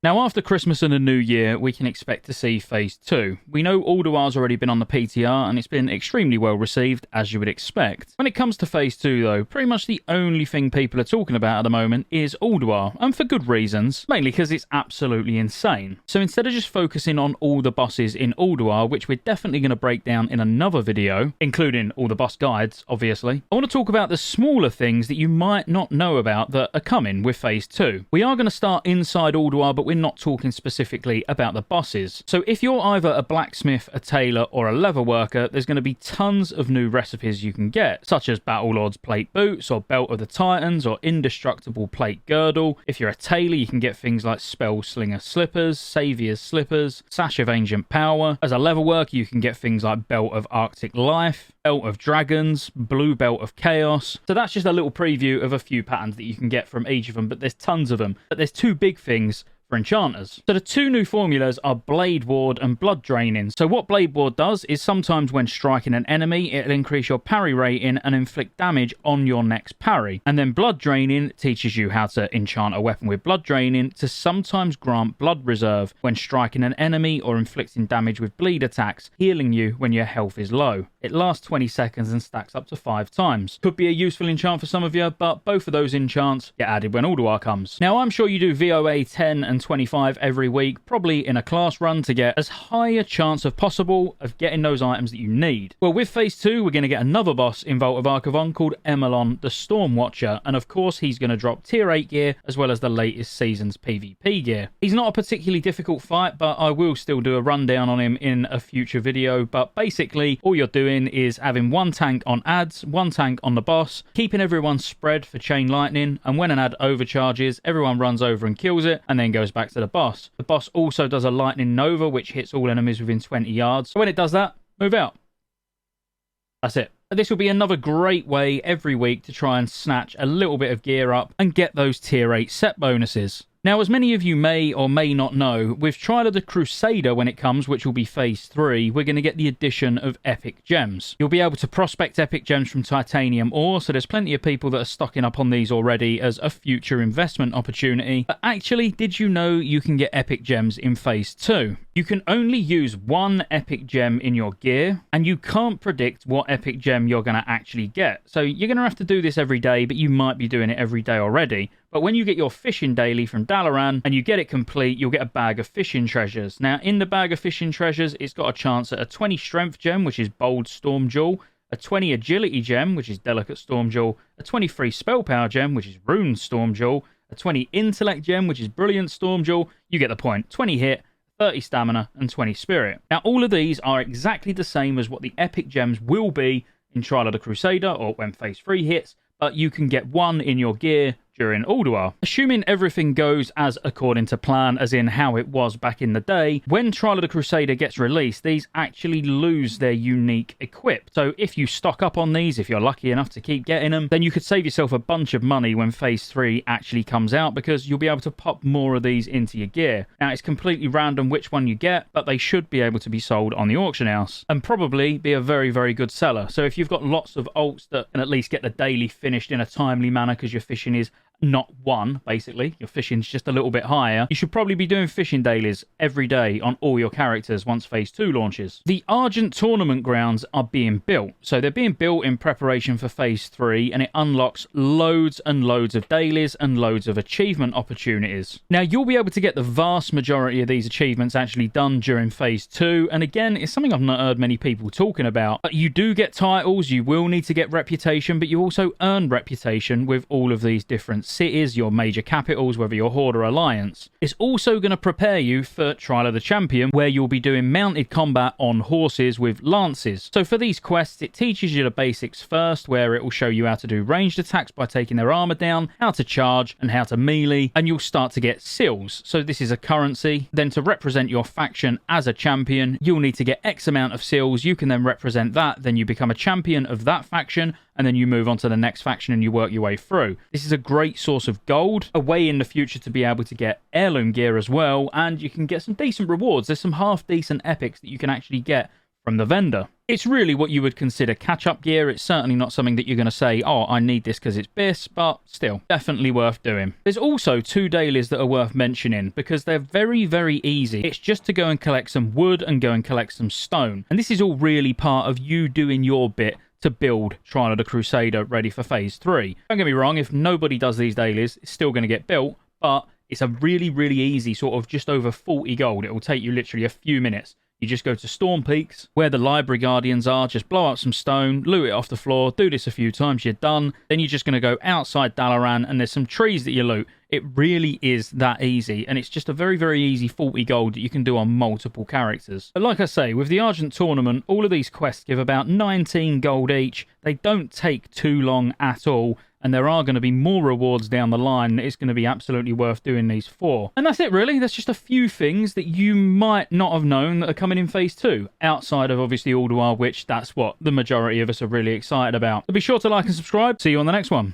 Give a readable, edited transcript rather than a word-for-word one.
Now, after Christmas and the New Year, we can expect to see Phase 2. We know Ulduar's already been on the PTR, and it's been extremely well received, as you would expect. When it comes to Phase 2, though, pretty much the only thing people are talking about at the moment is Ulduar, and for good reasons, mainly because it's absolutely insane. So instead of just focusing on all the bosses in Ulduar, which we're definitely going to break down in another video, including all the boss guides, obviously, I want to talk about the smaller things that you might not know about that are coming with Phase 2. We are going to start inside Ulduar, but we're not talking specifically about the bosses. So if you're either a blacksmith, a tailor, or a leather worker, there's going to be tons of new recipes you can get, such as Battlelord's plate boots, or Belt of the Titans, or Indestructible plate girdle. If you're a tailor, you can get things like Spellslinger slippers, Saviour's slippers, Sash of Ancient Power. As a leather worker, you can get things like Belt of Arctic Life, Belt of Dragons, Blue Belt of Chaos. So that's just a little preview of a few patterns that you can get from each of them, but there's tons of them. But there's two big things for enchanters. So the two new formulas are Blade Ward and Blood Draining. So what Blade Ward does is sometimes when striking an enemy, it'll increase your parry rating and inflict damage on your next parry. And then Blood Draining teaches you how to enchant a weapon with Blood Draining to sometimes grant Blood Reserve when striking an enemy or inflicting damage with bleed attacks, healing you when your health is low. It lasts 20 seconds and stacks up to 5 times. Could be a useful enchant for some of you, but both of those enchants get added when Ulduar comes. Now, I'm sure you do VOA 10 and 25 every week, probably in a class run to get as high a chance as possible of getting those items that you need. Well, with Phase 2, we're going to get another boss in Vault of Archavon called Emelon the Stormwatcher, and of course he's going to drop tier 8 gear as well as the latest season's PvP gear. He's not a particularly difficult fight, but I will still do a rundown on him in a future video, but basically all you're doing is having one tank on adds, one tank on the boss, keeping everyone spread for chain lightning, and when an ad overcharges, everyone runs over and kills it, and then goes back to the boss. The boss also does a lightning nova, which hits all enemies within 20 yards. So when it does that, move out. That's it. This will be another great way every week to try and snatch a little bit of gear up and get those tier 8 set bonuses. Now, as many of you may or may not know, with Trial of the Crusader when it comes, which will be Phase 3, we're going to get the addition of Epic Gems. You'll be able to prospect Epic Gems from titanium ore, so there's plenty of people that are stocking up on these already as a future investment opportunity. But actually, did you know you can get Epic Gems in Phase 2? You can only use one Epic Gem in your gear, and you can't predict what Epic Gem you're going to actually get. So you're going to have to do this every day, but you might be doing it every day already. But when you get your fishing daily from Dalaran and you get it complete, you'll get a bag of fishing treasures. Now, in the bag of fishing treasures, it's got a chance at a 20 strength gem, which is Bold Storm Jewel, a 20 agility gem, which is Delicate Storm Jewel, a 23 spell power gem, which is Rune Storm Jewel, a 20 intellect gem, which is Brilliant Storm Jewel. You get the point. 20 hit, 30 stamina, and 20 spirit. Now, all of these are exactly the same as what the epic gems will be in Trial of the Crusader or when Phase 3 hits, but you can get one in your gear during Ulduar. Assuming everything goes as according to plan, as in how it was back in the day, when Trial of the Crusader gets released, these actually lose their unique equip. So if you stock up on these, if you're lucky enough to keep getting them, then you could save yourself a bunch of money when Phase 3 actually comes out, because you'll be able to pop more of these into your gear. Now, it's completely random which one you get, but they should be able to be sold on the auction house and probably be a very, very good seller. So if you've got lots of alts that can at least get the daily finished in a timely manner because your fishing is not one, basically, your fishing's just a little bit higher, you should probably be doing fishing dailies every day on all your characters once Phase 2 launches. The Argent tournament grounds are being built, so they're being built in preparation for Phase 3, and it unlocks loads and loads of dailies and loads of achievement opportunities. Now, you'll be able to get the vast majority of these achievements actually done during Phase 2, and again, it's something I've not heard many people talking about. But you do get titles, you will need to get reputation, but you also earn reputation with all of these different cities, your major capitals, whether you're Horde or Alliance. It's also going to prepare you for Trial of the Champion, where you'll be doing mounted combat on horses with lances. So for these quests, it teaches you the basics first, where it will show you how to do ranged attacks by taking their armor down, how to charge, and how to melee, and you'll start to get seals. So this is a currency. Then to represent your faction as a champion, you'll need to get X amount of seals. You can then represent that, then you become a champion of that faction, and then you move on to the next faction and you work your way through. This is a great source of gold, a way in the future to be able to get heirloom gear as well, and you can get some decent rewards. There's some half decent epics that you can actually get from the vendor. It's really what you would consider catch-up gear. It's certainly not something that you're going to say, oh, I need this because it's BIS, but still, definitely worth doing. There's also 2 dailies that are worth mentioning because they're very, very easy. It's just to go and collect some wood and go and collect some stone. And this is all really part of you doing your bit to build Trial of the Crusader ready for Phase 3. Don't get me wrong, if nobody does these dailies, it's still going to get built, but it's a really, really easy sort of just over 40 gold. It will take you literally a few minutes. You just go to Storm Peaks, where the Library Guardians are, just blow up some stone, loot it off the floor, do this a few times, you're done. Then you're just going to go outside Dalaran, and there's some trees that you loot. It really is that easy, and it's just a very, very easy 40 gold that you can do on multiple characters. But like I say, with the Argent tournament, all of these quests give about 19 gold each. They don't take too long at all, and there are going to be more rewards down the line that it's going to be absolutely worth doing these for. And that's it really. That's just a few things that you might not have known that are coming in Phase 2, outside of obviously Ulduar, which that's what the majority of us are really excited about. So be sure to like and subscribe. See you on the next one.